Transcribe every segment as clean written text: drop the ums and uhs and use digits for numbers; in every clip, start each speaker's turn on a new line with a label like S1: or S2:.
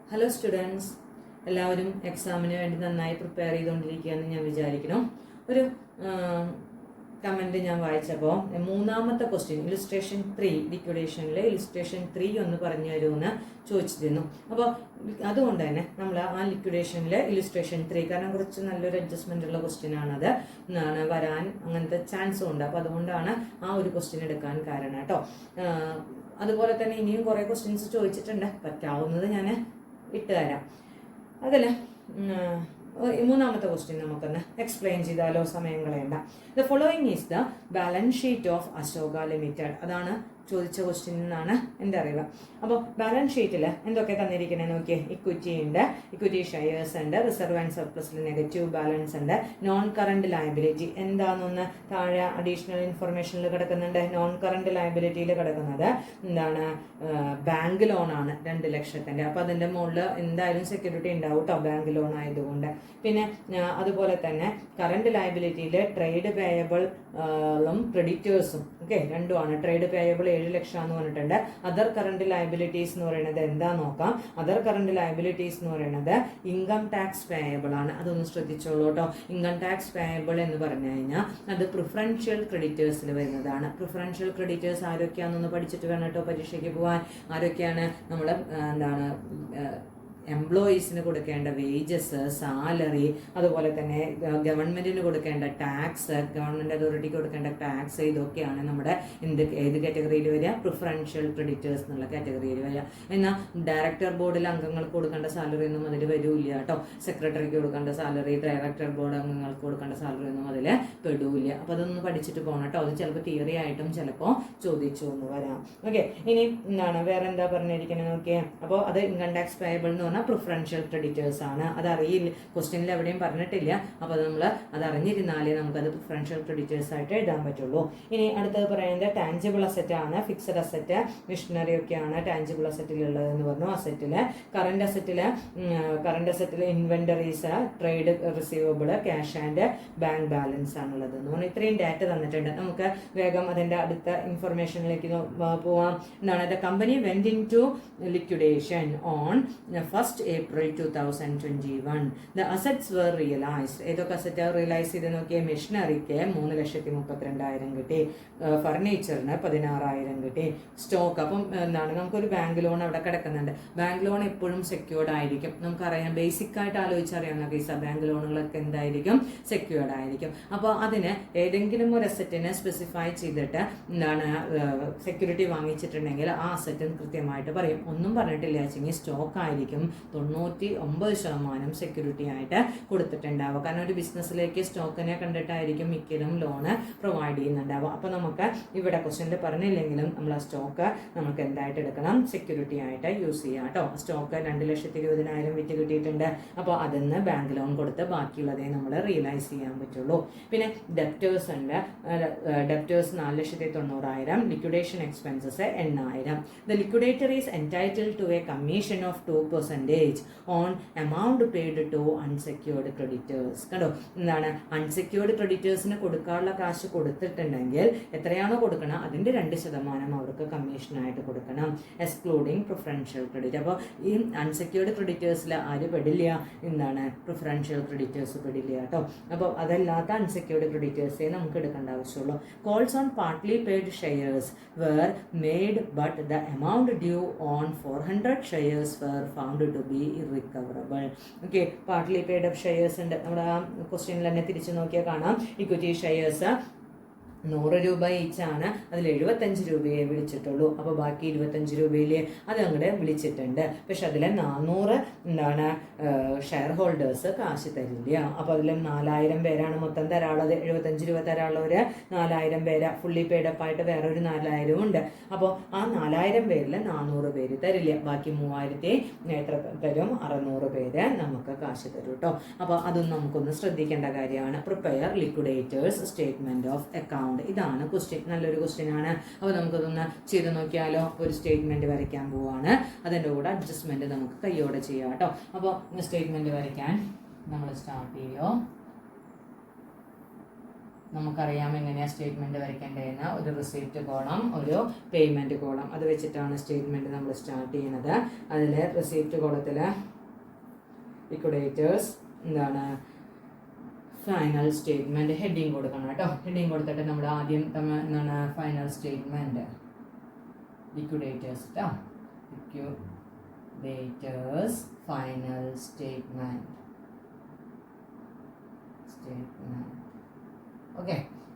S1: Hello students, എല്ലാവരും എക്സാമിന് വേണ്ടി നന്നായി പ്രിപ്പയർ ചെയ്തുകൊണ്ടിരിക്കുകയെന്ന് ഞാൻ വിചാരിക്കണം. ഒരു കമൻറ്റ് ഞാൻ വായിച്ചപ്പോൾ മൂന്നാമത്തെ ക്വസ്റ്റ്യൻ ഇലുസ്ട്രേഷൻ 3 ലിക്വിഡേഷനിലെ ഇലുസ്ട്രേഷൻ 3 ഒന്ന് പറഞ്ഞു തരുമെന്ന് ചോദിച്ചിരുന്നു. അപ്പോൾ അതുകൊണ്ട് തന്നെ നമ്മൾ ആ ലിക്വിഡേഷനിലെ ഇലുസ്ട്രേഷൻ 3, കാരണം കുറച്ച് നല്ലൊരു അഡ്ജസ്റ്റ്മെൻ്റ് ഉള്ള ക്വസ്റ്റ്യൻ ആണത്, വരാൻ അങ്ങനത്തെ ചാൻസും ഉണ്ട്. അപ്പോൾ അതുകൊണ്ടാണ് ആ ഒരു ക്വസ്റ്റ്യൻ എടുക്കാൻ കാരണം കേട്ടോ. അതുപോലെ തന്നെ ഇനിയും കുറേ ക്വസ്റ്റ്യൻസ് ചോദിച്ചിട്ടുണ്ട്, പറ്റാവുന്നത് ഞാൻ ഇട്ട് തരാം. അതിൽ മൂന്നാമത്തെ ക്വസ്റ്റ്യൻ നമുക്കൊന്ന് എക്സ്പ്ലെയിൻ ചെയ്താലോ, സമയം കളയണ്ട. The following is the balance sheet of Ashoka limited. അതാണ് ചോദിച്ച ക്വസ്റ്റ്യൻ എന്നാണ് എൻ്റെ അറിവ്. അപ്പോൾ ബാലൻസ് ഷീറ്റിൽ എന്തൊക്കെ തന്നിരിക്കണേ നോക്കിയേ. ഇക്വിറ്റി ഉണ്ട്, ഇക്വിറ്റി ഷെയർസ് ഉണ്ട്, റിസർവ് ആൻഡ് സർപ്ലസിൽ നെഗറ്റീവ് ബാലൻസ് ഉണ്ട്, നോൺ കറണ്ട് ലയബിലിറ്റി എന്താണെന്നൊന്ന് താഴെ അഡീഷണൽ ഇൻഫർമേഷനിൽ കിടക്കുന്നുണ്ട്. നോൺ കറണ്ട് ലയബിലിറ്റിയിൽ കിടക്കുന്നത് എന്താണ്, ബാങ്ക് ലോണാണ് 2 ലക്ഷത്തിൻ്റെ. അപ്പോൾ അതിൻ്റെ മുകളിൽ എന്തായാലും സെക്യൂരിറ്റി ഉണ്ടാവും കേട്ടോ, ബാങ്ക് ലോൺ ആയതുകൊണ്ട്. പിന്നെ അതുപോലെ തന്നെ കറണ്ട് ലയബിലിറ്റിയിൽ ട്രേഡ് പേയബിളും ക്രെഡിറ്റേഴ്സും രണ്ടുമാണ്. ട്രേഡ് പേയബിൾ 7 ലക്ഷം എന്ന് പറഞ്ഞിട്ടുണ്ട്. അതർ കറണ്ട് ലയബിലിറ്റീസ് എന്ന് പറയുന്നത് എന്താ നോക്കാം. അതർ കറണ്ട് ലയബിലിറ്റീസ് എന്ന് പറയുന്നത് ഇൻകം ടാക്സ് പേയബിൾ ആണ്. അതൊന്ന് ശ്രദ്ധിച്ചോളൂ കേട്ടോ. ഇൻകം ടാക്സ് പേയബിൾ എന്ന് പറഞ്ഞു കഴിഞ്ഞാൽ അത് പ്രിഫറൻഷ്യൽ ക്രെഡിറ്റേഴ്സിൽ വരുന്നതാണ്. പ്രിഫറൻഷ്യൽ ക്രെഡിറ്റേഴ്സ് ആരൊക്കെയാണെന്നൊന്ന് പഠിച്ചിട്ട് വേണം കേട്ടോ പരീക്ഷയ്ക്ക് പോകാൻ. ആരൊക്കെയാണ് നമ്മൾ എംപ്ലോയീസിന് കൊടുക്കേണ്ട വേജസ്, സാലറി, അതുപോലെ തന്നെ ഗവൺമെൻറ്റിന് കൊടുക്കേണ്ട ടാക്സ്, ഗവൺമെൻറ് അതോറിറ്റിക്ക് കൊടുക്കേണ്ട ടാക്സ്, ഇതൊക്കെയാണ് നമ്മുടെ ഏത് കാറ്റഗറിയിൽ വരിക, പ്രിഫറൻഷ്യൽ ക്രെഡിറ്റേഴ്സ് എന്നുള്ള കാറ്റഗറിയിൽ വരിക. എന്നാൽ ഡയറക്ടർ ബോർഡിൽ അംഗങ്ങൾക്ക് കൊടുക്കേണ്ട സാലറി ഒന്നും അതിൽ വരില്ല കേട്ടോ. സെക്രട്ടറിക്ക് കൊടുക്കേണ്ട സാലറി, ഡയറക്ടർ ബോർഡ് അംഗങ്ങൾക്ക് കൊടുക്കേണ്ട സാലറി ഒന്നും അതിൽ പെടില്ല. അപ്പോൾ അതൊന്ന് പഠിച്ചിട്ട് പോകണം കേട്ടോ. അത് ചിലപ്പോൾ തിയറി ആയിട്ടും ചിലപ്പോൾ ചോദിച്ചു എന്ന് വരാം. ഇനി എന്താണ് വേറെ എന്താ പറഞ്ഞിരിക്കുന്നത് നോക്കിയേ. അപ്പോൾ അത് ഇൻകം ടാക്സ് പേയബിൾ എന്ന് പ്രിഫറൻഷ്യൽ ക്രെഡിറ്റേഴ്സ് ആണ്. അതറിയില്ല, ക്വസ്റ്റ്യനിൽ എവിടെയും പറഞ്ഞിട്ടില്ല. അപ്പോൾ നമ്മൾ അതറിഞ്ഞിരുന്നാലേ നമുക്കത് പ്രിഫറൻഷ്യൽ ക്രെഡിറ്റേഴ്സ് ആയിട്ട് എഴുതാൻ പറ്റുള്ളൂ. ഇനി അടുത്തത് പറയുന്നത് ടാഞ്ചിബിൾ അസറ്റ് ആണ്. ഫിക്സഡ് അസറ്റ്, മിഷനറി ഒക്കെയാണ് ടാഞ്ചിബിൾ അസറ്റിലുള്ളതെന്ന് പറഞ്ഞു. കറണ്ട് അസറ്റിൽ inventories, trade receivable, cash and bank balance ആണുള്ളത് എന്ന് പറഞ്ഞു. ഇത്രയും ഡാറ്റ തന്നിട്ടുണ്ട്. നമുക്ക് വേഗം അതിൻ്റെ അടുത്ത ഇൻഫർമേഷനിലേക്ക് പോവാം. എന്താണ്, the company went into liquidation on 1st April 2021. The assets were realized. ഏതൊക്കെ അസറ്റ് റിയലൈസ് ചെയ്ത് നോക്കിയാൽ മെഷീനറിക്ക് 3,32,000 കിട്ടി, ഫർണിച്ചറിന് 16,000 കിട്ടി, സ്റ്റോക്ക്. അപ്പം എന്താണ്, നമുക്കൊരു ബാങ്ക് ലോൺ അവിടെ കിടക്കുന്നുണ്ട്. ബാങ്ക് ലോൺ എപ്പോഴും സെക്യൂർഡ് ആയിരിക്കും. നമുക്കറിയാം, ബേസിക് ആയിട്ട് ആലോചിച്ചറിയാവുന്ന കേസാണ്. ബാങ്ക് ലോണുകളൊക്കെ എന്തായിരിക്കും, സെക്യൂർഡ് ആയിരിക്കും. അപ്പോൾ അതിന് ഏതെങ്കിലും ഒരു അസറ്റിനെ സ്പെസിഫൈ ചെയ്തിട്ട് എന്താണ് സെക്യൂരിറ്റി വാങ്ങിച്ചിട്ടുണ്ടെങ്കിൽ ആ അസറ്റ് കൃത്യമായിട്ട് പറയും. ഒന്നും പറഞ്ഞിട്ടില്ല വെച്ചെങ്കിൽ സ്റ്റോക്ക് ആയിരിക്കും 99% സെക്യൂരിറ്റി ആയിട്ട് കൊടുത്തിട്ടുണ്ടാവുക. കാരണം ഒരു ബിസിനസ്സിലേക്ക് സ്റ്റോക്കിനെ കണ്ടിട്ടായിരിക്കും മിക്കതും ലോണ് പ്രൊവൈഡ് ചെയ്യുന്നുണ്ടാവുക. അപ്പോൾ നമുക്ക് ഇവിടെ ക്വസ്റ്റ്യനിൽ പറഞ്ഞില്ലെങ്കിലും നമ്മൾ ആ സ്റ്റോക്ക് നമുക്ക് എന്തായിട്ട് എടുക്കണം, സെക്യൂരിറ്റി ആയിട്ട് യൂസ് ചെയ്യാം കേട്ടോ. സ്റ്റോക്ക് 2,20,000 വിറ്റ് കിട്ടിയിട്ടുണ്ട്. അപ്പോൾ അതിന്ന് ബാങ്ക് ലോൺ കൊടുത്ത് ബാക്കിയുള്ളതേ നമ്മൾ റിയലൈസ് ചെയ്യാൻ പറ്റുള്ളൂ. പിന്നെ ഡെപ്റ്റേഴ്സ് ഉണ്ട്. Debtors 4,90,000, liquidation expenses 8,000. The liquidator is entitled to a commission of 2% on amount paid to unsecured creditors. കണ്ടോ, എന്താണ്, അൺസെക്യൂർഡ് ക്രെഡിറ്റേഴ്സിന് കൊടുക്കാനുള്ള കാശ് കൊടുത്തിട്ടുണ്ടെങ്കിൽ എത്രയാണോ കൊടുക്കണം അതിൻ്റെ 2% അവർക്ക് കമ്മീഷനായിട്ട് കൊടുക്കണം, എക്സ്ക്ലൂഡിങ് പ്രിഫറൻഷ്യൽ ക്രെഡിറ്റ്. അപ്പോൾ ഈ അൺസെക്യൂർഡ് ക്രെഡിറ്റേഴ്സിൽ ആര് പെടില്ല, എന്താണ്, പ്രിഫറൻഷ്യൽ ക്രെഡിറ്റേഴ്സ് പെടില്ല കേട്ടോ. അപ്പോൾ അതല്ലാത്ത അൺസെക്യൂർഡ് ക്രെഡിറ്റേഴ്സേ നമുക്ക് എടുക്കേണ്ട ആവശ്യമുള്ളൂ. Calls on partly paid shares were made but the amount due on 400 shares were found to be irrecoverable. Partly paid up shares ഉണ്ട്. നമ്മുടെ ആ ക്വസ്റ്റ്യനിൽ തന്നെ തിരിച്ചു നോക്കിയാൽ കാണാം. ഇക്വിറ്റി ഷെയർസ് 100 രൂപ ഈച്ചാണ്. അതിൽ 75 രൂപയെ വിളിച്ചിട്ടുള്ളൂ. അപ്പോൾ ബാക്കി 25 രൂപയിൽ അത് അങ്ങോട്ട് വിളിച്ചിട്ടുണ്ട്. പക്ഷെ അതിൽ 400 എന്താണ് ഷെയർ ഹോൾഡേഴ്സ് കാശ് തരില്ല. അപ്പോൾ അതിൽ 4,000 പേരാണ് മൊത്തം തരാനുള്ളത്. 75 രൂപ തരാനുള്ളവർ 4,000 പേര്. ഫുള്ളി പെയ്ഡപ്പ് ആയിട്ട് വേറെ ഒരു 4,000 ഉണ്ട്. അപ്പോൾ ആ 4,000 പേരിൽ 400 പേര് തരില്ല. ബാക്കി 3,000 എത്ര തരും, 600 പേര് നമുക്ക് കാശ് തരും കേട്ടോ. അപ്പോൾ അതൊന്നും നമുക്കൊന്ന് ശ്രദ്ധിക്കേണ്ട കാര്യമാണ്. Prepare liquidators statement of account. ഇതാണ് ക്വസ്റ്റ്യൻ. നല്ലൊരു ക്വസ്റ്റ്യൻ ആണ്. അപ്പോൾ നമുക്കതൊന്ന് ചെയ്ത് നോക്കിയാലോ. ഒരു സ്റ്റേറ്റ്മെന്റ് വരയ്ക്കാൻ പോവാണ്. അതിൻ്റെ കൂടെ അഡ്ജസ്റ്റ്മെന്റ് നമുക്ക് കയ്യോടെ ചെയ്യാം കേട്ടോ. അപ്പോൾ സ്റ്റേറ്റ്മെന്റ് വരയ്ക്കാൻ നമ്മൾ സ്റ്റാർട്ട് ചെയ്യോ. നമുക്കറിയാം എങ്ങനെയാണ് സ്റ്റേറ്റ്മെൻറ്റ് വരയ്ക്കേണ്ടതെന്ന്. ഒരു റിസീപ്റ്റ് കോളം, ഒരു പേയ്മെൻറ്റ് കോളം, അത് വെച്ചിട്ടാണ് സ്റ്റേറ്റ്മെൻറ്റ് നമ്മൾ സ്റ്റാർട്ട് ചെയ്യുന്നത്. അതിൽ റിസീപ്റ്റ് കോളത്തിൽ ലിക്വിഡേറ്റേഴ്സ് എന്താണ് ഫൈനൽ സ്റ്റേറ്റ്മെൻറ്റ് ഹെഡിങ് കൊടുക്കണം കേട്ടോ. ഹെഡിങ് കൊടുത്തിട്ട് നമ്മൾ ആദ്യം എന്താണ് ഫൈനൽ സ്റ്റേറ്റ്മെൻറ്റ് ലിക്വിഡേറ്റേഴ്സ് കേട്ടോ. Liquidators final statement. ഓക്കെ,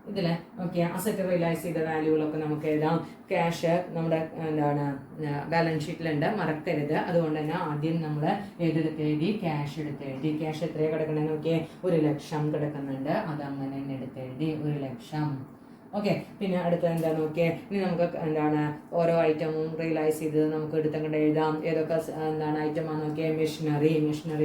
S1: ഇതിൽ ഓക്കെ അസറ്റ് റിയലൈസ് ചെയ്ത വാല്യൂകളൊക്കെ നമുക്ക് എഴുതാം. ക്യാഷ് നമ്മുടെ എന്താണ് ബാലൻസ് ഷീറ്റിലുണ്ട്, മറക്കരുത്. അതുകൊണ്ട് തന്നെ ആദ്യം നമ്മൾ എഴുതി ക്യാഷ് എടുത്തെഴുതി. ക്യാഷ് എത്രയാണ് കിടക്കണമെന്ന് നോക്കിയേ, 1,00,000 കിടക്കുന്നുണ്ട്. അതങ്ങനെ തന്നെ എടുത്തെഴുതി 1,00,000. ഓക്കെ, പിന്നെ അടുത്ത എന്താ നോക്കിയേ, ഇനി നമുക്ക് എന്താണ് ഓരോ ഐറ്റമും റിയലൈസ് ചെയ്ത് നമുക്ക് എടുത്തങ്ങോട്ട് എഴുതാം. ഏതൊക്കെ എന്താണ് ഐറ്റമാണെന്ന് നോക്കിയാൽ മെഷീനറി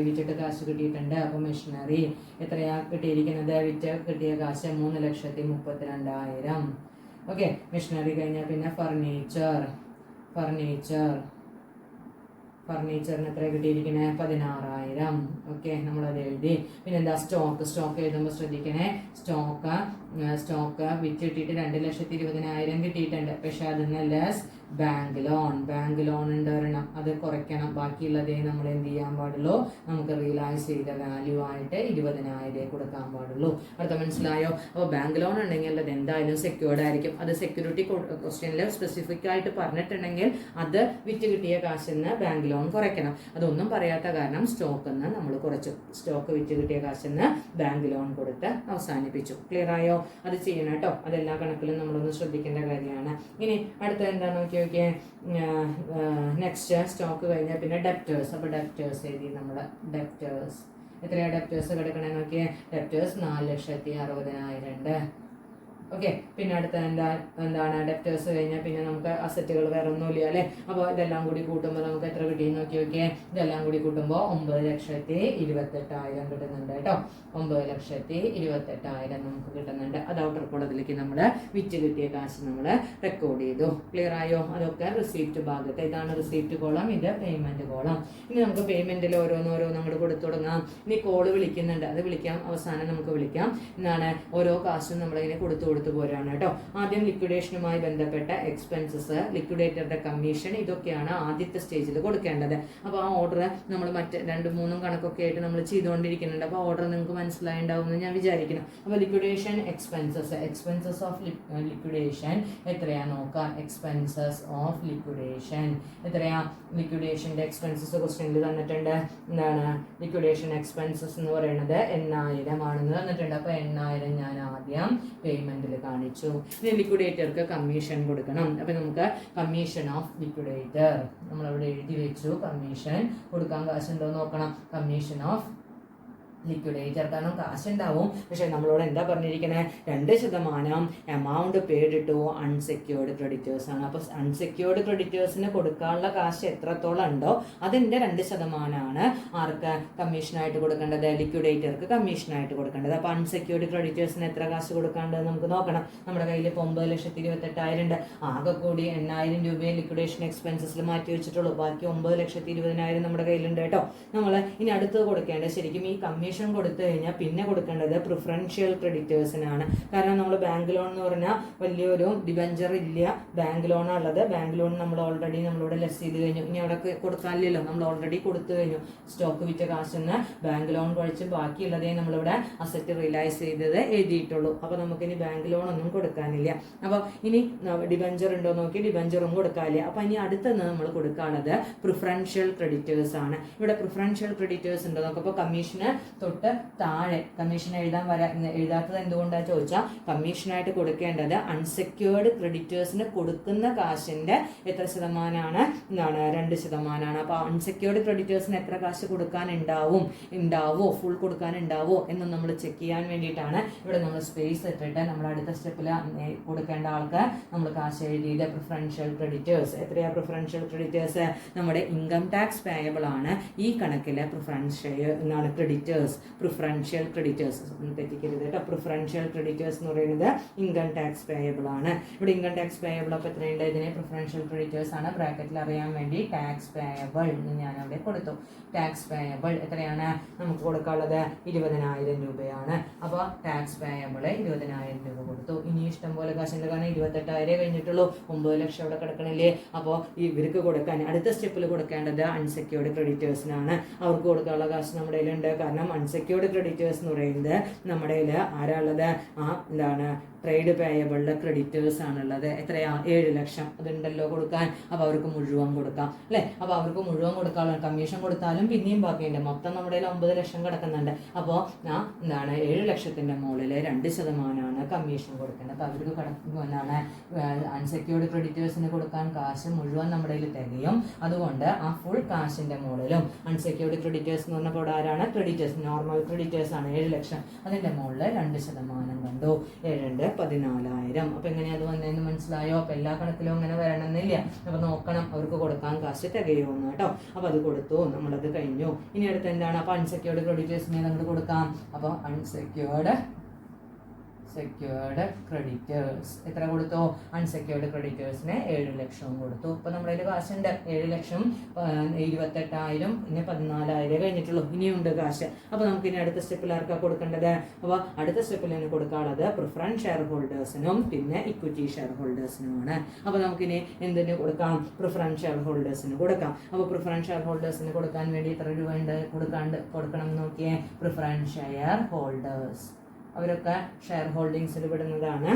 S1: വിറ്റിട്ട് കാശ് കിട്ടിയിട്ടുണ്ട്. അപ്പോൾ മെഷീനറി എത്രയാ കിട്ടിയിരിക്കുന്നത്, വിറ്റ് കിട്ടിയ കാശ് 3,32,000. ഓക്കെ, മെഷീനറി കഴിഞ്ഞാൽ പിന്നെ ഫർണിച്ചറിന് എത്ര കിട്ടിയിരിക്കുന്നത്, 16,000. ഓക്കെ, നമ്മളത് എഴുതി. പിന്നെ എന്താ സ്റ്റോക്ക് എഴുതുമ്പോൾ ശ്രദ്ധിക്കണേ, സ്റ്റോക്ക് വിറ്റ് കിട്ടിയിട്ട് 2,20,000 കിട്ടിയിട്ടുണ്ട്. പക്ഷെ അതിന് ലെസ് ബാങ്ക് ലോൺ ഉണ്ട് ഒരെണ്ണം, അത് കുറയ്ക്കണം. ബാക്കിയുള്ളതേ നമ്മൾ എന്ത് ചെയ്യാൻ പാടുള്ളൂ, നമുക്ക് റിയലൈസ് ചെയ്ത വാല്യൂ ആയിട്ട് 20,000 കൊടുക്കാൻ പാടുള്ളൂ. അടുത്ത മനസ്സിലായോ? അപ്പോൾ ബാങ്ക് ലോൺ ഉണ്ടെങ്കിൽ അത് എന്തായാലും സെക്യൂർഡ് ആയിരിക്കും. അത് സെക്യൂരിറ്റി ക്വസ്റ്റ്യനിൽ സ്പെസിഫിക് ആയിട്ട് പറഞ്ഞിട്ടുണ്ടെങ്കിൽ അത് വിറ്റ് കിട്ടിയ കാശിൽ നിന്ന് ബാങ്ക് ലോൺ കുറയ്ക്കണം. അതൊന്നും പറയാത്ത കാരണം സ്റ്റോക്കിൽ നിന്ന് നമ്മൾ കുറച്ചു. സ്റ്റോക്ക് വിറ്റ് കിട്ടിയ കാശിൽ നിന്ന് ബാങ്ക് ലോൺ കൊടുത്ത് അവസാനിപ്പിച്ചു. ക്ലിയർ ആയോ? അത് ചെയ്യണം കേട്ടോ. അതെല്ലാ കണക്കിലും നമ്മളൊന്ന് ശ്രദ്ധിക്കേണ്ട കാര്യമാണ്. ഇനി അടുത്ത എന്താണെന്ന് നോക്കിയോ, നെക്സ്റ്റ് സ്റ്റോക്ക് കഴിഞ്ഞാൽ പിന്നെ ഡെപ്റ്റേഴ്സ്. അപ്പോൾ ഡെപ്റ്റേഴ്സ് എഴുതി നമ്മൾ. ഡെപ്റ്റേഴ്സ് എത്രയാണ് ഡെപ്റ്റേഴ്സ് കിടക്കണമെന്ന് നോക്കിയേ, ഡെപ്റ്റേഴ്സ് 4,60,000 ഉണ്ട്. ഓക്കെ, പിന്നെ അടുത്ത എന്താണ് ഡെപ്റ്റേഴ്സ് കഴിഞ്ഞാൽ പിന്നെ നമുക്ക് അസറ്റുകൾ വേറെ ഒന്നുമില്ല അല്ലേ. അപ്പോൾ ഇതെല്ലാം കൂടി കൂട്ടുമ്പോൾ നമുക്ക് എത്ര കിട്ടിയെന്ന് നോക്കിയേ, ഇതെല്ലാം കൂടി കൂട്ടുമ്പോൾ 9,28,000 കിട്ടുന്നുണ്ട് കേട്ടോ. 9,28,000 നമുക്ക് കിട്ടുന്നുണ്ട്. അത് ഔട്ടർ കോളത്തിലേക്ക് നമ്മൾ വിറ്റ് കിട്ടിയ കാശ് നമ്മൾ റെക്കോർഡ് ചെയ്തു. ക്ലിയർ ആയോ? അതൊക്കെ റിസീപ്റ്റ് ഭാഗത്ത്. ഇതാണ് റിസീപ്റ്റ് കോളം, ഇത് പേയ്മെന്റ് കോളം. ഇനി നമുക്ക് പേയ്മെന്റിൽ ഓരോന്നോരോന്ന് അങ്ങോട്ട് കൊടുത്തു തുടങ്ങാം. ഇനി കോള് വിളിക്കുന്നുണ്ട്, അത് വിളിക്കാം, അവസാനം നമുക്ക് വിളിക്കാം. എന്താണ് ഓരോ കാശും നമ്മളിങ്ങനെ കൊടുത്തു പോരാണ് കേട്ടോ. ആദ്യം ലിക്വിഡേഷനുമായി ബന്ധപ്പെട്ട എക്സ്പെൻസസ്, ലിക്വിഡേറ്ററുടെ കമ്മീഷൻ, ഇതൊക്കെയാണ് ആദ്യത്തെ സ്റ്റേജിൽ കൊടുക്കേണ്ടത്. അപ്പോൾ ആ ഓർഡർ നമ്മൾ മറ്റ് 2-3 കണക്കൊക്കെ ആയിട്ട് നമ്മൾ ചെയ്തുകൊണ്ടിരിക്കുന്നുണ്ട്. അപ്പോൾ ഓർഡർ നിങ്ങൾക്ക് മനസ്സിലായിണ്ടാവും എന്ന് ഞാൻ വിചാരിക്കുന്നു. അപ്പോൾ ലിക്വിഡേഷൻ എക്സ്പെൻസസ് ഓഫ് ലിക്വിഡേഷൻ എത്രയാ നോക്കാം. എക്സ്പെൻസസ് ഓഫ് ലിക്വിഡേഷൻ എത്രയാ, ലിക്വിഡേഷൻ്റെ എക്സ്പെൻസസ് ക്വസ്റ്റ്യനിൽ തന്നിട്ടുണ്ട്. എന്താണ് ലിക്വിഡേഷൻ എക്സ്പെൻസസ് എന്ന് പറയുന്നത് 8,000 ആണെന്ന് തന്നിട്ടുണ്ട്. അപ്പോൾ 8,000 ഞാൻ ആദ്യം പേയ്മെന്റ് കാണിച്ചു. ഇനി ലിക്വിഡേറ്റർക്ക് കമ്മീഷൻ കൊടുക്കണം. അപ്പൊ നമുക്ക് കമ്മീഷൻ ഓഫ് ലിക്വിഡേറ്റർ നമ്മളവിടെ എഴുതി വെച്ചു. കമ്മീഷൻ കൊടുക്കാൻ കാശുണ്ടോ നോക്കണം. കമ്മീഷൻ ഓഫ് ലിക്വിഡേറ്റർ, കാരണം കാശുണ്ടാവും. പക്ഷെ നമ്മളോട് എന്താ പറഞ്ഞിരിക്കുന്നത്, 2% amount paid to unsecured creditors ആണ്. അപ്പോൾ അൺസെക്യൂർഡ് ക്രെഡിറ്റേഴ്സിന് കൊടുക്കാനുള്ള കാശ് എത്രത്തോളം ഉണ്ടോ അതിൻ്റെ 2% ആർക്ക് കമ്മീഷനായിട്ട് കൊടുക്കേണ്ടത്, ലിക്വിഡേറ്റർക്ക് കമ്മീഷനായിട്ട് കൊടുക്കേണ്ടത്. അപ്പോൾ അൺസെക്യൂർഡ് ക്രെഡിറ്റേഴ്സിന് എത്ര കാശ് കൊടുക്കാണ്ടത് നമുക്ക് നോക്കണം. നമ്മുടെ കയ്യിൽ ഇപ്പോൾ 9,28,000 ഉണ്ട്. ആകെ കൂടി 8,000 രൂപയെ ലിക്വിഡേഷൻ എക്സ്പെൻസസിൽ മാറ്റി വെച്ചിട്ടുള്ളൂ. ബാക്കി 9,20,000 നമ്മുടെ കയ്യിലുണ്ട് കേട്ടോ. നമ്മൾ ഇനി അടുത്തത് കൊടുക്കേണ്ടത് ശരിക്കും ഈ കമ്മീഷൻ കൊടുത്തു കഴിഞ്ഞാൽ പിന്നെ കൊടുക്കേണ്ടത് പ്രിഫറൻഷ്യൽ ക്രെഡിറ്റേഴ്സിനാണ്. കാരണം നമ്മൾ ബാങ്ക് ലോൺ എന്ന് പറഞ്ഞാൽ വലിയൊരു ഡിബഞ്ചർ ഇല്ല, ബാങ്ക് ലോണാണ് ഉള്ളത്. ബാങ്ക് ലോൺ നമ്മൾ ഓൾറെഡി നമ്മളിവിടെ ലെസ് ചെയ്ത് കഴിഞ്ഞു. ഇനി അവിടെ കൊടുക്കാനില്ലല്ലോ, നമ്മൾ ഓൾറെഡി കൊടുത്തു കഴിഞ്ഞു. സ്റ്റോക്ക് വിറ്റ കാശിന്ന് ബാങ്ക് ലോൺ കഴിച്ച് ബാക്കിയുള്ളതേ നമ്മളിവിടെ അസറ്റ് റിയലൈസ് ചെയ്തത് എഴുതിയിട്ടുള്ളൂ. അപ്പോൾ നമുക്കിനി ബാങ്ക് ലോൺ ഒന്നും കൊടുക്കാനില്ല. അപ്പോൾ ഇനി ഡിബഞ്ചർ ഉണ്ടോ നോക്കി, ഡിബഞ്ചറും കൊടുക്കാനില്ല. അപ്പോൾ ഇനി അടുത്തത് നമ്മൾ കൊടുക്കാനുള്ളത് പ്രിഫറൻഷ്യൽ ക്രെഡിറ്റേഴ്സ് ആണ്. ഇവിടെ പ്രിഫറൻഷ്യൽ ക്രെഡിറ്റേഴ്സ് ഉണ്ടോ നോക്കുമ്പോൾ കമ്മീഷന് തൊട്ട് താഴെ കമ്മീഷൻ എഴുതാത്തത് എന്തുകൊണ്ടാണ് ചോദിച്ചാൽ, കമ്മീഷനായിട്ട് കൊടുക്കേണ്ടത് അൺസെക്യൂർഡ് ക്രെഡിറ്റേഴ്സിന് കൊടുക്കുന്ന കാശിന്റെ എത്ര ശതമാനമാണ്, എന്താണ് 2%. അപ്പോൾ അൺസെക്യൂർഡ് ക്രെഡിറ്റേഴ്സിന് എത്ര കാശ് കൊടുക്കാൻ ഉണ്ടാവോ ഫുൾ കൊടുക്കാൻ ഉണ്ടാവോ എന്ന് നമ്മൾ ചെക്ക് ചെയ്യാൻ വേണ്ടിയിട്ടാണ് ഇവിടെ നമ്മൾ സ്പേസ് ഇട്ടിട്ട് നമ്മൾ അടുത്ത സ്റ്റെപ്പിൽ കൊടുക്കേണ്ട ആൾക്ക് നമ്മൾ കാശ് എഴുതിയത് പ്രിഫറൻഷ്യൽ ക്രെഡിറ്റേഴ്സ്. എത്രയാ പ്രിഫറൻഷ്യൽ ക്രെഡിറ്റേഴ്സ്, നമ്മുടെ ഇൻകം ടാക്സ് പേയബിൾ ആണ് ഈ കണക്കിലെ preferential creditors. Creditors, preferential creditors തെറ്റിക്കരുത് കേട്ടോ. പ്രിഫറൻഷ്യൽ ക്രെഡിറ്റേഴ്സ് എന്ന് പറയുന്നത് ഇൻകം ടാക്സ് പേയബിൾ ആണ്. ഇവിടെ ഇൻകം ടാക്സ് പേയബിൾ അപ്പോൾ എത്രയുണ്ട്? ഇതിനെ പ്രിഫറൻഷ്യൽ ക്രെഡിറ്റേഴ്സ് ആണ്. ബ്രാക്കറ്റിൽ അറിയാൻ വേണ്ടി ടാക്സ് പേയബിൾ ഞാൻ അവിടെ കൊടുത്തു. ടാക്സ് പേയബിൾ എത്രയാണ് നമുക്ക് കൊടുക്കാനുള്ളത്? 20,000 രൂപയാണ്. അപ്പോൾ ടാക്സ് പേയബിൾ 20,000 രൂപ കൊടുത്തു. ഇനി ഇഷ്ടം പോലെ കാശുണ്ട്, കാരണം 28,000 കഴിഞ്ഞിട്ടുള്ളൂ, 9 ലക്ഷം അവിടെ കിടക്കണില്ലേ. അപ്പോൾ ഇവർക്ക് കൊടുക്കാൻ അടുത്ത സ്റ്റെപ്പിൽ കൊടുക്കേണ്ടത് അൺസെക്യൂർഡ് ക്രെഡിറ്റേഴ്സിനാണ്. അവർക്ക് കൊടുക്കാനുള്ള കാശ് നമ്മുടെ കയ്യിലുണ്ട്. കാരണം അൺസെക്യൂർഡ് ക്രെഡിറ്റേഴ്സ് എന്ന് പറയുന്നത് നമ്മുടെ കയ്യിൽ ആരാ ഉള്ളത്? എന്താണ് ട്രേഡ് പേയബിളിലെ ക്രെഡിറ്റേഴ്സ് ആണുള്ളത്. എത്രയാ? 7 ലക്ഷം. അതുണ്ടല്ലോ കൊടുക്കാൻ. അപ്പോൾ അവർക്ക് മുഴുവൻ കൊടുക്കാം അല്ലേ. അപ്പോൾ അവർക്ക് മുഴുവൻ കൊടുക്കാനുള്ള കമ്മീഷൻ കൊടുത്താലും പിന്നെയും ബാക്കിയുണ്ട്. മൊത്തം നമ്മുടെ 9 ലക്ഷം കിടക്കുന്നുണ്ട്. അപ്പോൾ എന്താണ് 7 ലക്ഷത്തിൻ്റെ മുകളിൽ 2% കമ്മീഷൻ കൊടുക്കേണ്ടത്. അപ്പോൾ അവർക്ക് എന്താണ് അൺസെക്യൂർഡ് ക്രെഡിറ്റേഴ്സിന് കൊടുക്കാൻ കാശ് മുഴുവൻ നമ്മുടെ കയ്യിൽ തികയും. അതുകൊണ്ട് ആ ഫുൾ കാശിൻ്റെ മുകളിലും അൺസെക്യൂർഡ് ക്രെഡിറ്റേഴ്സ് എന്ന് പറഞ്ഞപ്പോൾ ആരാണ്? ക്രെഡിറ്റേഴ്സ്, നോർമൽ ക്രെഡിറ്റേഴ്സ് ആണ്. 7 ലക്ഷം. അതിൻ്റെ മുകളിൽ 2% കണ്ടു. 7 14,000. അപ്പോൾ എങ്ങനെയാണ് അത് വന്നതെന്ന് മനസ്സിലായോ? അപ്പോൾ എല്ലാ കണക്കിലും അങ്ങനെ വരണമെന്നില്ല. അപ്പോൾ നോക്കണം അവർക്ക് കൊടുക്കാൻ കാശ് തികയുമെന്ന് കേട്ടോ. അപ്പോൾ അത് കൊടുത്തു, നമ്മളത് കഴിഞ്ഞു. ഇനി അടുത്ത് എന്താണ്? അപ്പോൾ അൺസെക്യൂർഡ് ക്രെഡിറ്റേഴ്സിനെ നമുക്ക് കൊടുക്കാം. അപ്പോൾ അൺസെക്യൂർഡ് ക്രെഡിറ്റേഴ്സ് എത്ര കൊടുത്തു? അൺസെക്യൂർഡ് ക്രെഡിറ്റേഴ്സിന് 7 ലക്ഷവും കൊടുത്തു. ഇപ്പോൾ നമ്മുടെ കയ്യിൽ കാശുണ്ട്. 7 ലക്ഷം 28,000 പിന്നെ 14,000 കഴിഞ്ഞിട്ടുള്ളൂ. ഇനിയുണ്ട് കാശ്. അപ്പോൾ നമുക്ക് ഇനി അടുത്ത സ്റ്റെപ്പിൽ ആർക്കാണ് കൊടുക്കേണ്ടത്? അപ്പോൾ അടുത്ത സ്റ്റെപ്പിൽ നിന്ന് കൊടുക്കാനുള്ളത് പ്രിഫറൻസ് ഷെയർ ഹോൾഡേഴ്സിനും പിന്നെ ഇക്വിറ്റി ഷെയർ ഹോൾഡേഴ്സിനുമാണ്. അപ്പോൾ നമുക്കിനി എന്തിന് കൊടുക്കാം? പ്രിഫറൻസ് ഷെയർ ഹോൾഡേഴ്സിന് കൊടുക്കാം. അപ്പോൾ പ്രിഫറൻസ് ഷെയർ ഹോൾഡേഴ്സിന് കൊടുക്കാൻ വേണ്ടി എത്ര രൂപ ഉണ്ട് കൊടുക്കണം എന്ന് നോക്കിയേ. പ്രിഫറൻസ് ഷെയർ ഹോൾഡേഴ്സ് അവരൊക്കെ ഷെയർ ഹോൾഡിങ്സിൽ വിടുന്നതാണ്.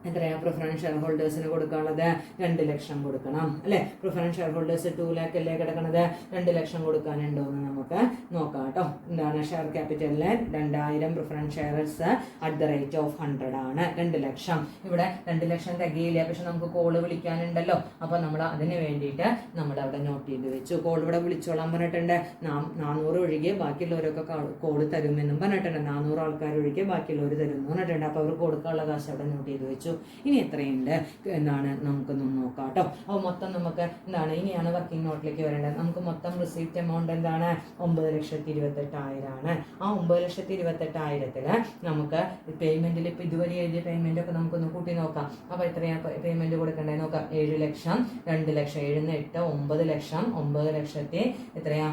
S1: എത്രയാണ് പ്രിഫറൻസ് ഷെയർ ഹോൾഡേഴ്സിന് കൊടുക്കാനുള്ളത്? 2 ലക്ഷം കൊടുക്കണം അല്ലേ. പ്രിഫറൻസ് ഷെയർ ഹോൾഡേഴ്സ് 2 lakh അല്ലേ കിടക്കണത്? 2 ലക്ഷം കൊടുക്കാനുണ്ടോ എന്ന് നമുക്ക് നോക്കാം കേട്ടോ. എന്താണ് ഷെയർ ക്യാപിറ്റലിൽ 2,000 പ്രിഫറൻസ് ഷെയർസ് @100 ആണ്. 2 ലക്ഷം. ഇവിടെ 2 ലക്ഷം തികയില്ല, പക്ഷെ നമുക്ക് കോള് വിളിക്കാനുണ്ടല്ലോ. അപ്പോൾ നമ്മൾ അതിന് വേണ്ടിയിട്ട് നമ്മൾ അവിടെ നോട്ട് ചെയ്ത് വെച്ചു. കോൾ ഇവിടെ വിളിച്ചോളാൻ പറഞ്ഞിട്ടുണ്ട്. 400 ഒഴികെ ബാക്കിയുള്ളവരൊക്കെ കോള് തരുമെന്നും പറഞ്ഞിട്ടുണ്ട്. 400 ആൾക്കാർ ഒഴികെ ബാക്കിയുള്ളവർ തരുമെന്ന് പറഞ്ഞിട്ടുണ്ട്. അപ്പോൾ അവർക്ക് കൊടുക്കാനുള്ള കാശ് അവിടെ നോട്ട് ചെയ്ത് വെച്ചു. ഇനി എത്രയുണ്ട് എന്താണ് നമുക്കൊന്നും നോക്കാം കേട്ടോ. അപ്പോൾ മൊത്തം നമുക്ക് എന്താണ് ഇനിയാണ് വർക്കിംഗ് നോട്ടിലേക്ക് വരേണ്ടത്. നമുക്ക് മൊത്തം റിസീപ്റ്റ് എമൗണ്ട് എന്താണ്? 9,28,000 ആണ്. ആ 9,28,000 നമുക്ക് പേയ്മെന്റിൽ ഇപ്പോൾ ഇതുവരെ എഴുതിയ പേയ്മെന്റ് ഒക്കെ നമുക്കൊന്ന് കൂട്ടി നോക്കാം. അപ്പോൾ എത്രയാണ് പേയ്മെന്റ് കൊടുക്കേണ്ടത് നോക്കാം. 7 ലക്ഷം, 2 ലക്ഷം, 7 8 9 ലക്ഷം. 9 ലക്ഷത്തി എത്രയാ?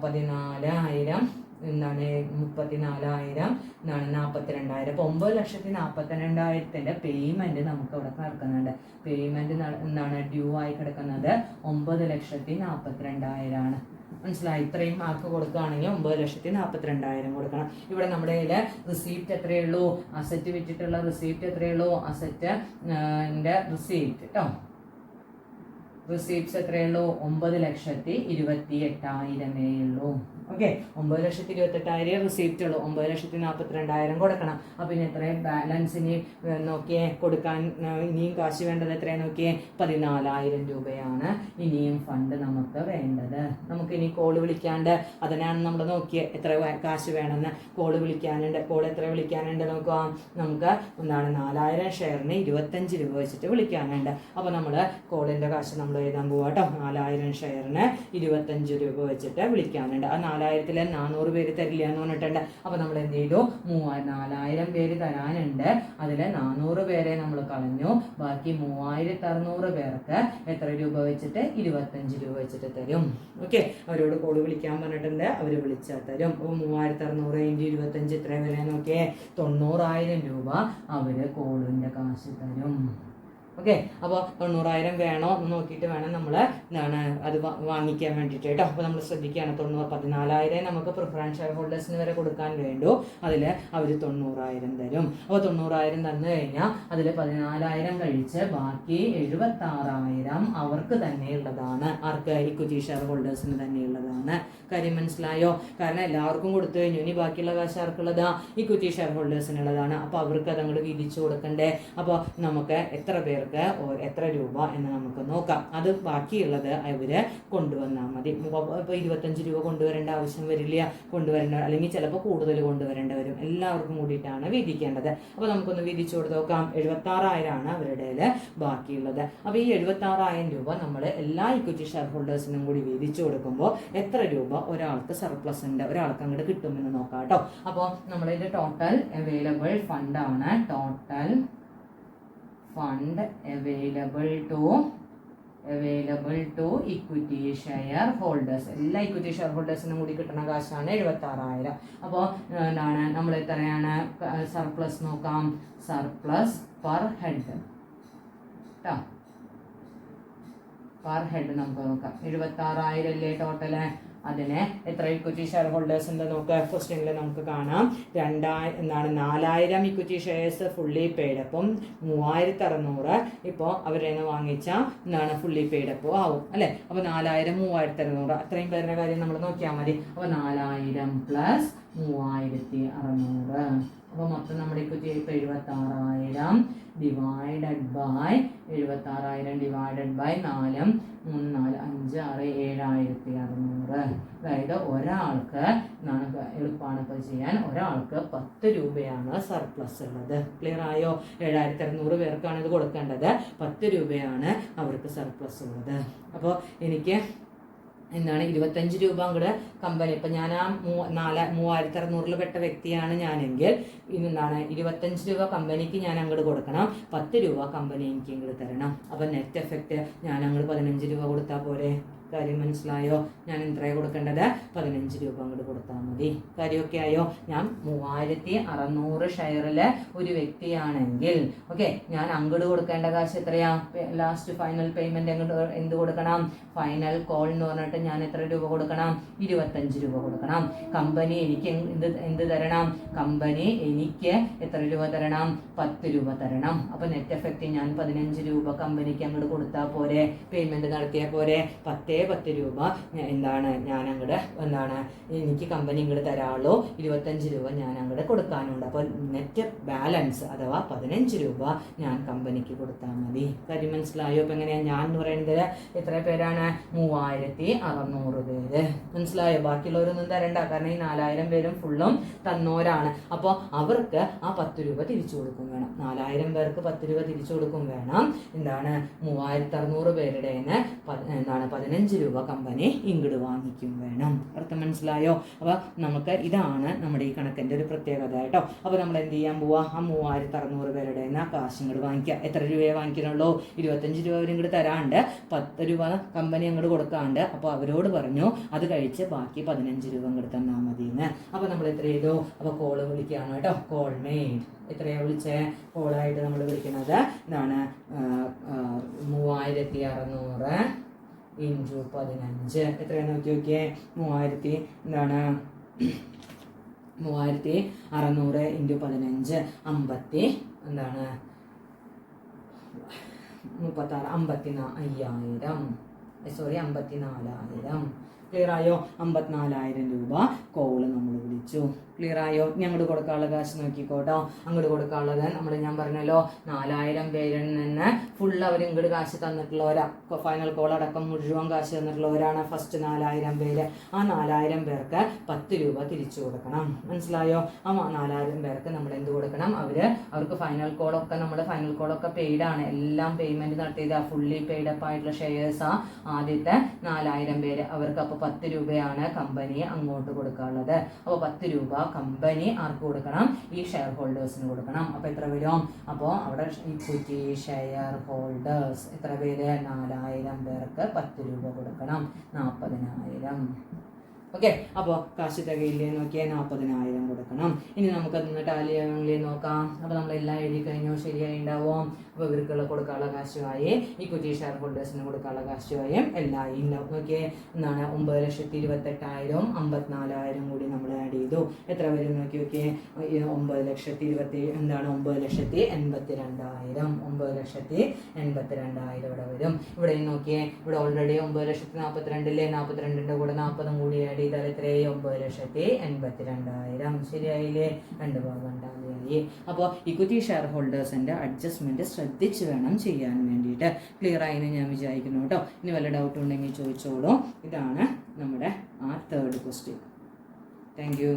S1: 14,000 എന്താണ് 34,000 എന്താണ് 42,000. അപ്പോൾ 9,42,000 പേയ്മെന്റ് നമുക്ക് ഇവിടെ കിടക്കുന്നുണ്ട്. പേയ്മെന്റ് എന്താണ് ഡ്യൂ ആയി കിടക്കുന്നത് 9,42,000 ആണ്. മനസ്സിലായി? ഇത്രയും മാർക്ക് കൊടുക്കുകയാണെങ്കിൽ 9,42,000 കൊടുക്കണം. ഇവിടെ നമ്മുടെ കയ്യിൽ റിസീപ്റ്റ് എത്രയുള്ളൂ? അസറ്റ് വിറ്റിട്ടുള്ള റിസീപ്റ്റ് എത്രയുള്ളൂ? അസറ്റിന്റെ റിസീപ്റ്റ് കേട്ടോ. റിസീപ്റ്റ്സ് എത്രയുള്ളൂ? 9,28,000 ഉള്ളൂ. ഓക്കെ, 9,28,000 റിസീപ്റ്റ് ഉള്ളൂ. 9,42,000 കൊടുക്കണം. അപ്പം ഇനി എത്രയും ബാലൻസിന് നോക്കിയേ കൊടുക്കാൻ ഇനിയും കാശ് വേണ്ടത് എത്രയാണ് നോക്കിയേ? 14,000 രൂപയാണ് ഇനിയും ഫണ്ട് നമുക്ക് വേണ്ടത്. നമുക്കിനി കോള് വിളിക്കാണ്ട് അതിനാണ് നമ്മൾ നോക്കിയത് എത്ര കാശ് വേണമെന്ന്. കോള് വിളിക്കാനുണ്ട്. കോൾ എത്ര വിളിക്കാനുണ്ട് നോക്കാം. നമുക്ക് എന്താണ് 4,000 ഷെയറിന് 25 രൂപ വെച്ചിട്ട് വിളിക്കാനുണ്ട്. അപ്പോൾ നമ്മൾ കോളിൻ്റെ കാശ് നമ്മൾ എഴുതാൻ പോവാം കേട്ടോ. 4,000 ഷെയറിന് 25 രൂപ വെച്ചിട്ട് വിളിക്കാനുണ്ട്. ആ 4,000-ൽ 400 പേര് തരില്ല എന്ന് പറഞ്ഞിട്ടുണ്ട്. അപ്പോൾ നമ്മൾ എന്ത് ചെയ്തു? 4,000 പേര് തരാനുണ്ട്. അതിൽ 400 പേരെ നമ്മൾ കളഞ്ഞു. ബാക്കി 3,600 പേർക്ക് എത്ര രൂപ വെച്ചിട്ട്? 25 രൂപ വെച്ചിട്ട് തരും. ഓക്കെ, അവരോട് കോള് വിളിക്കാൻ പറഞ്ഞിട്ടുണ്ട്. അവർ വിളിച്ചാൽ തരും. അപ്പോൾ 3,600 × 25 എത്ര വരെ നോക്കിയേ? 90,000 രൂപ അവർ കോളിൻ്റെ കാശ് തരും. ഓക്കെ, അപ്പോൾ 90,000 വേണോ എന്ന് നോക്കിയിട്ട് വേണം നമ്മൾ എന്താണ് അത് വാങ്ങിക്കാൻ വേണ്ടിയിട്ട് കേട്ടോ. അപ്പോൾ നമ്മൾ ശ്രദ്ധിക്കുകയാണ്. 14,000 നമുക്ക് പ്രിഫറൻസ് ഷെയർ ഹോൾഡേഴ്സിന് വരെ കൊടുക്കാൻ വേണ്ടു. അതിൽ അവർ 90,000 തരും. അപ്പോൾ 90,000 തന്നു കഴിഞ്ഞാൽ അതിൽ 14,000 കഴിച്ച് ബാക്കി 76,000 അവർക്ക് തന്നെയുള്ളതാണ്. ആർക്ക്? Equity share ഹോൾഡേഴ്സിന് തന്നെയുള്ളതാണ്. കാര്യം മനസ്സിലായോ? കാരണം എല്ലാവർക്കും കൊടുത്തു കഴിഞ്ഞു. ഇനി ബാക്കിയുള്ള കാശ് ആർക്കുള്ളതാ? Equity share ഹോൾഡേഴ്സിനുള്ളതാണ്. അപ്പോൾ അവർക്ക് അതങ്ങോട്ട് വിധിച്ചു കൊടുക്കണ്ടേ. അപ്പോൾ നമുക്ക് എത്ര പേർ പേർക്ക് എത്ര രൂപ എന്ന് നമുക്ക് നോക്കാം. അത് ബാക്കിയുള്ളത് ഇവർ കൊണ്ടുവന്നാൽ മതി. ഇപ്പോൾ 25 രൂപ കൊണ്ടുവരേണ്ട ആവശ്യം വരില്ല, അല്ലെങ്കിൽ ചിലപ്പോൾ കൂടുതൽ കൊണ്ടുവരേണ്ടി വരും. എല്ലാവർക്കും കൂടിയിട്ടാണ് വിധിക്കേണ്ടത്. അപ്പോൾ നമുക്കൊന്ന് വിധിച്ചു കൊടുത്ത് നോക്കാം. 76,000 ആണ് അവരുടെ ബാക്കിയുള്ളത്. അപ്പോൾ ഈ 76,000 രൂപ നമ്മൾ എല്ലാ ഇക്വിറ്റി ഷെയർ ഹോൾഡേഴ്സിനും കൂടി വിധിച്ചു കൊടുക്കുമ്പോൾ എത്ര രൂപ ഒരാൾക്ക് സർപ്ലസ് ഉണ്ട്, ഒരാൾക്ക് അങ്ങോട്ട് കിട്ടുമെന്ന് നോക്കാം കേട്ടോ. അപ്പോൾ നമ്മളിത് ടോട്ടൽ അവൈലബിൾ ഫണ്ടാണ്. Total fund available to equity shareholders. എല്ലാ ഇക്വിറ്റി ഷെയർ ഹോൾഡേഴ്സിനും കൂടി കിട്ടുന്ന കാശാണ് 76,000. അപ്പോൾ എന്താണ് നമ്മൾ എത്രയാണ് സർപ്ലസ് നോക്കാം. സർപ്ലസ് പെർ ഹെഡ് കേട്ടോ, പെർ ഹെഡ് നമുക്ക് നോക്കാം. 76,000 അല്ലേ ടോട്ടല്. അതിന് എത്ര ഇക്വിറ്റി ഷെയർ ഹോൾഡേഴ്സ് ഉണ്ട് നോക്കുക. ക്വസ്റ്റ്യനിൽ നമുക്ക് കാണാം 4,000 ഇക്വിറ്റി ഷെയർസ് ഫുള്ളി പെയ്ഡ്. അപ്പം 3,600 ഇപ്പോൾ അവരിൽ നിന്ന് വാങ്ങിച്ച ഫുള്ളി പെയ്ഡ് അപ്പോൾ ആവും അല്ലേ. അപ്പോൾ 4,000 3,600 അത്രയും പേരുടെ കാര്യം നമ്മൾ നോക്കിയാൽ മതി. അപ്പോൾ 4,000 പ്ലസ് 3,600. അപ്പോൾ മൊത്തം നമ്മുടെ ഇക്വിറ്റി ഇപ്പോൾ 76,000 ഡിവൈഡഡ് ബൈ 76,000 ഡിവൈഡഡ് ബൈ 4 3 4 5 6 7,600. അതായത് ഒരാൾക്ക് എളുപ്പമാണ് ഇപ്പോൾ ചെയ്യാൻ. ഒരാൾക്ക് 10 രൂപയാണ് സർപ്ലസ് ഉള്ളത്. ക്ലിയർ ആയോ? 7,600 പേർക്കാണ് ഇത് കൊടുക്കേണ്ടത്. 10 രൂപയാണ് അവർക്ക് സർപ്ലസ് ഉള്ളത്. അപ്പോൾ എനിക്ക് 25 രൂപ അങ്ങോട്ട് കമ്പനി, ഇപ്പം ഞാൻ ആ 3,600 പെട്ട വ്യക്തിയാണ് ഞാനെങ്കിൽ 25 രൂപ കമ്പനിക്ക് ഞാൻ അങ്ങോട്ട് കൊടുക്കണം, 10 രൂപ കമ്പനി എനിക്ക് ഇങ്ങോട്ട് തരണം. അപ്പം നെറ്റ് എഫക്റ്റ് ഞാൻ അങ്ങോട്ട് 15 രൂപ കൊടുത്താൽ പോരെ. കാര്യം മനസ്സിലായോ? ഞാൻ എത്രയാണ് കൊടുക്കേണ്ടത്? 15 രൂപ അങ്ങോട്ട് കൊടുത്താൽ മതി. കാര്യമൊക്കെ ആയോ? ഞാൻ 3,600 ഷെയറിൽ ഒരു വ്യക്തിയാണെങ്കിൽ ഓക്കെ, ഞാൻ അങ്ങോട്ട് കൊടുക്കേണ്ട കാശ് എത്രയാ? ലാസ്റ്റ് ഫൈനൽ പേയ്മെന്റ് എന്ത് കൊടുക്കണം? ഫൈനൽ കോൾ എന്ന് പറഞ്ഞിട്ട് ഞാൻ എത്ര രൂപ കൊടുക്കണം? 25 രൂപ കൊടുക്കണം. കമ്പനി എനിക്ക് എന്ത് തരണം? കമ്പനി എനിക്ക് എത്ര രൂപ തരണം? 10 രൂപ തരണം. അപ്പൊ നെറ്റ് എഫക്റ്റ് ഞാൻ 15 രൂപ കമ്പനിക്ക് അങ്ങോട്ട് കൊടുത്താൽ പോരെ, പേയ്മെന്റ് നടത്തിയാൽ പോരെ. 10 രൂപ ഞാൻ അങ്ങോട്ട് എനിക്ക് കമ്പനി ഇങ്ങോട്ട് തരാനുള്ളൂ, 25 രൂപ ഞാൻ അങ്ങോട്ട് കൊടുക്കാനുണ്ട്. അപ്പോൾ നെറ്റ് ബാലൻസ് അഥവാ 15 രൂപ ഞാൻ കമ്പനിക്ക് കൊടുത്താൽ മതി. കാര്യം മനസ്സിലായോ? ഇപ്പം എങ്ങനെയാണ് ഞാൻ എന്ന് പറയുന്നത്? എത്ര പേരാണ്? 3,600 പേര്. മനസ്സിലായോ? ബാക്കിയുള്ളവരൊന്നും തരണ്ട, കാരണം ഈ 4,000 പേരും ഫുള്ളും തന്നോരാണ്. അപ്പോൾ അവർക്ക് ആ 10 രൂപ തിരിച്ചു കൊടുക്കും വേണം. 4,000 പേർക്ക് 10 രൂപ തിരിച്ചു കൊടുക്കും വേണം. 3,600 പേരുടെ 15 രൂപ കമ്പനി ഇങ്ങോട്ട് വാങ്ങിക്കും വേണം. അർത്ഥം മനസ്സിലായോ? അപ്പോൾ നമുക്ക് ഇതാണ് നമ്മുടെ ഈ കണക്കിൻ്റെ ഒരു പ്രത്യേകത കേട്ടോ. അപ്പോൾ നമ്മൾ എന്ത് ചെയ്യാൻ പോവാ? ആ 3,600 പേരുടെ കാശ് ഇങ്ങോട്ട് വാങ്ങിക്കുക. എത്ര രൂപയെ വാങ്ങിക്കണുള്ളൂ? 25 രൂപ അവരും ഇങ്ങോട്ട് തരാണ്ട്, 10 രൂപ കമ്പനി അങ്ങോട്ട് കൊടുക്കാണ്ട്. അപ്പോൾ അവരോട് പറഞ്ഞു അത് കഴിച്ച് ബാക്കി 15 രൂപ ഇങ്ങോട്ട് തന്നാൽ മതിയെന്ന്. അപ്പോൾ നമ്മൾ എത്ര ചെയ്തു? അപ്പോൾ കോള് വിളിക്കുകയാണ് കേട്ടോ. കോൾ മെയ്ഡ് എത്രയാണ് വിളിച്ചേ? കോളായിട്ട് നമ്മൾ വിളിക്കുന്നത് 3,600 ഇൻറ്റു 15 എത്രയാണ് നോക്കി നോക്കിയേ? 3,600 ഇൻറ്റു 15 50 54,000. ക്ലിയർ ആയോ? 54,000 രൂപ കോള് നമ്മൾ വിളിച്ചു. ക്ലിയർ ആയോ? ഞങ്ങൾ കൊടുക്കാനുള്ള കാശ് നോക്കിക്കോട്ടോ. അങ്ങോട്ട് കൊടുക്കാനുള്ളത് ഞാൻ പറഞ്ഞല്ലോ 4,000 പേരിൽ നിന്ന് ഫുൾ അവർ ഇങ്ങോട്ട് കാശ് തന്നിട്ടുള്ളവരാ. ഫൈനൽ കോൾ അടക്കം മുഴുവൻ കാശ് തന്നിട്ടുള്ളവരാണ് ഫസ്റ്റ് 4,000 പേര്. ആ 4,000 പേർക്ക് 10 രൂപ തിരിച്ചു കൊടുക്കണം. മനസ്സിലായോ? ആ 4,000 പേർക്ക് നമ്മൾ എന്ത് കൊടുക്കണം? അവർക്ക് ഫൈനൽ കോളൊക്കെ പെയ്ഡാണ്. എല്ലാം പേയ്മെന്റ് നടത്തിയത് ഫുള്ളി പെയ്ഡപ്പ് ആയിട്ടുള്ള ഷെയർസാ ആദ്യത്തെ 4,000 പേര്. അവർക്ക് അപ്പോൾ 10 രൂപയാണ് കമ്പനി അങ്ങോട്ട് കൊടുക്കാനുള്ളത്. അപ്പോൾ 10 രൂപ കമ്പനി ആർക്ക് കൊടുക്കണം? ഈ ഷെയർ ഹോൾഡേഴ്സിന് കൊടുക്കണം. അപ്പോൾ എത്ര വരും? അപ്പോൾ അവിടെ ഇക്വിറ്റി ഷെയർ ഹോൾഡേഴ്സ് എത്ര പേര്? 4,000 പേർക്ക് 10 രൂപ കൊടുക്കണം. 40,000. ഓക്കെ, അപ്പോൾ കാശ് തികയില്ലേ നോക്കിയാൽ 40,000 കൊടുക്കണം. ഇനി നമുക്കതൊന്ന് ടാലി ആണെങ്കിലേ നോക്കാം. അപ്പോൾ നമ്മളെല്ലാം എഴുതി കഴിഞ്ഞോ? ശരിയായി ഉണ്ടാവും. അപ്പോൾ ഇവർക്കുള്ള കൊടുക്കാനുള്ള കാശുമായി ഇക്വിറ്റി ഷെയർ ഹോൾഡേഴ്സിന് കൊടുക്കാനുള്ള കാശുമായി എല്ലാം ഉണ്ടാവും. നോക്കിയേ 9,28,000 54,000 കൂടി നമ്മൾ ആഡ് ചെയ്തു. എത്ര വരും നോക്കി നോക്കിയേ? 9,82,000 ഇവിടെ വരും. ഇവിടെ നോക്കിയേ, ഇവിടെ ഓൾറെഡി 9,42,000 42ന്റെ കൂടെ 40 കൂടി ആഡ് ചെയ്താൽ എത്രയായി? 9,82,000. ശരിയായില്ലേ? 2 ഭാഗം ഉണ്ടാവുകയായി. അപ്പോൾ ഇക്വിറ്റി ഷെയർ ഹോൾഡേഴ്സിന്റെ അഡ്ജസ്റ്റ്മെന്റ് ശ്രദ്ധിച്ച് വേണം ചെയ്യാൻ വേണ്ടിയിട്ട്. ക്ലിയർ ആയെന്ന് ഞാൻ വിചാരിക്കുന്നു കേട്ടോ. ഇനി വല്ല ഡൗട്ട് ഉണ്ടെങ്കിൽ ചോദിച്ചോളൂ. ഇതാണ് നമ്മുടെ ആ 3rd ക്വസ്റ്റ്യൻ. Thank you.